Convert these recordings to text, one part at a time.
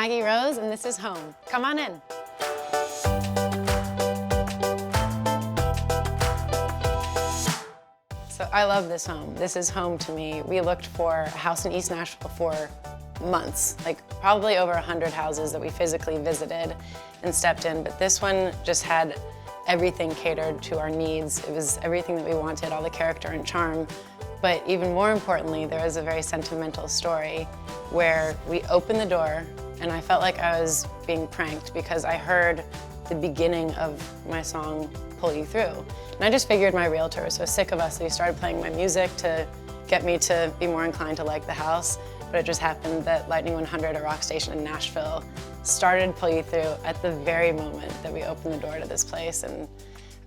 Maggie Rose, and this is Home. Come on in. So I love this home. This is home to me. We looked for a house in East Nashville for months, like probably over 100 houses that we physically visited and stepped in, but this one just had everything catered to our needs. It was everything that we wanted, all the character and charm. But even more importantly, there was a very sentimental story where we opened the door and I felt like I was being pranked because I heard the beginning of my song, Pull You Through. And I just figured my realtor was so sick of us that he started playing my music to get me to be more inclined to like the house. But it just happened that Lightning 100, a rock station in Nashville, started Pull You Through at the very moment that we opened the door to this place. And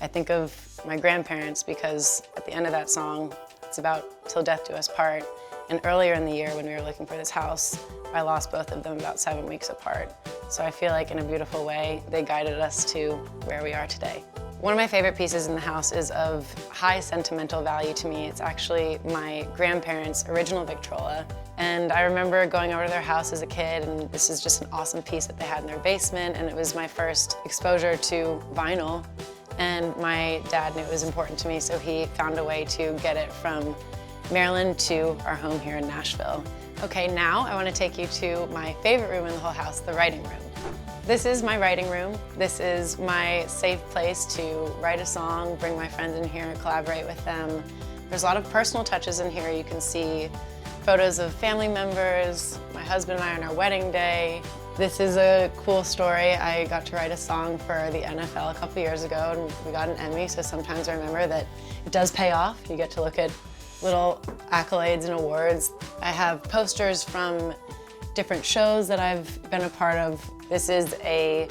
I think of my grandparents because at the end of that song, it's about till death do us part. And earlier in the year when we were looking for this house, I lost both of them about 7 weeks apart. So I feel like in a beautiful way, they guided us to where we are today. One of my favorite pieces in the house is of high sentimental value to me. It's actually my grandparents' original Victrola. And I remember going over to their house as a kid, and this is just an awesome piece that they had in their basement, and it was my first exposure to vinyl. And my dad knew it was important to me, so he found a way to get it from Maryland to our home here in Nashville. Okay, now I want to take you to my favorite room in the whole house, the writing room. This is my writing room. This is my safe place to write a song, bring my friends in here, collaborate with them. There's a lot of personal touches in here. You can see photos of family members, my husband and I on our wedding day. This is a cool story. I got to write a song for the NFL a couple years ago and we got an Emmy, so sometimes I remember that it does pay off. You get to look at little accolades and awards. I have posters from different shows that I've been a part of. This is a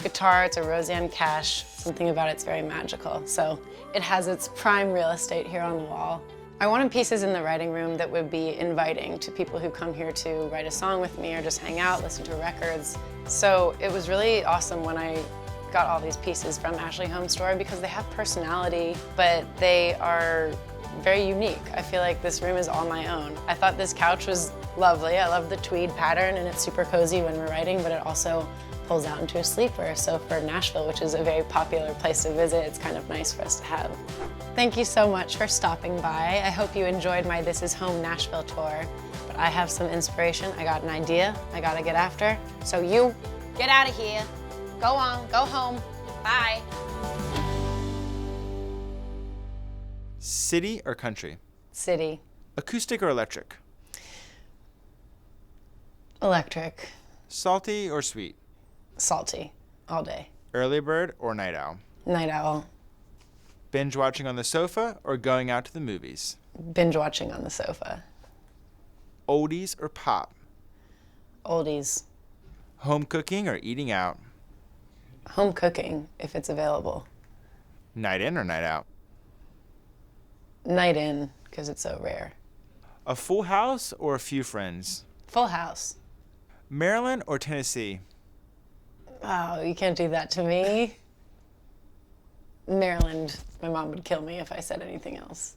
guitar, it's a Roseanne Cash. Something about it's very magical. So it has its prime real estate here on the wall. I wanted pieces in the writing room that would be inviting to people who come here to write a song with me or just hang out, listen to records. So it was really awesome when I got all these pieces from HomeStore because they have personality, but they are very unique. I feel like this room is all my own. I thought this couch was lovely. I love the tweed pattern and it's super cozy when we're writing, but it also pulls out into a sleeper. So for Nashville, which is a very popular place to visit, it's kind of nice for us to have. Thank you so much for stopping by. I hope you enjoyed my This Is Home Nashville tour, but I have some inspiration. I got an idea I gotta get after. So you, get out of here. Go on, go home. Bye. City or country? City. Acoustic or electric? Electric. Salty or sweet? Salty. All day. Early bird or night owl? Night owl. Binge watching on the sofa or going out to the movies? Binge watching on the sofa. Oldies or pop? Oldies. Home cooking or eating out? Home cooking, if it's available. Night in or night out? Night in, because it's so rare. A full house or a few friends? Full house. Maryland or Tennessee? Oh, you can't do that to me. Maryland. My mom would kill me if I said anything else.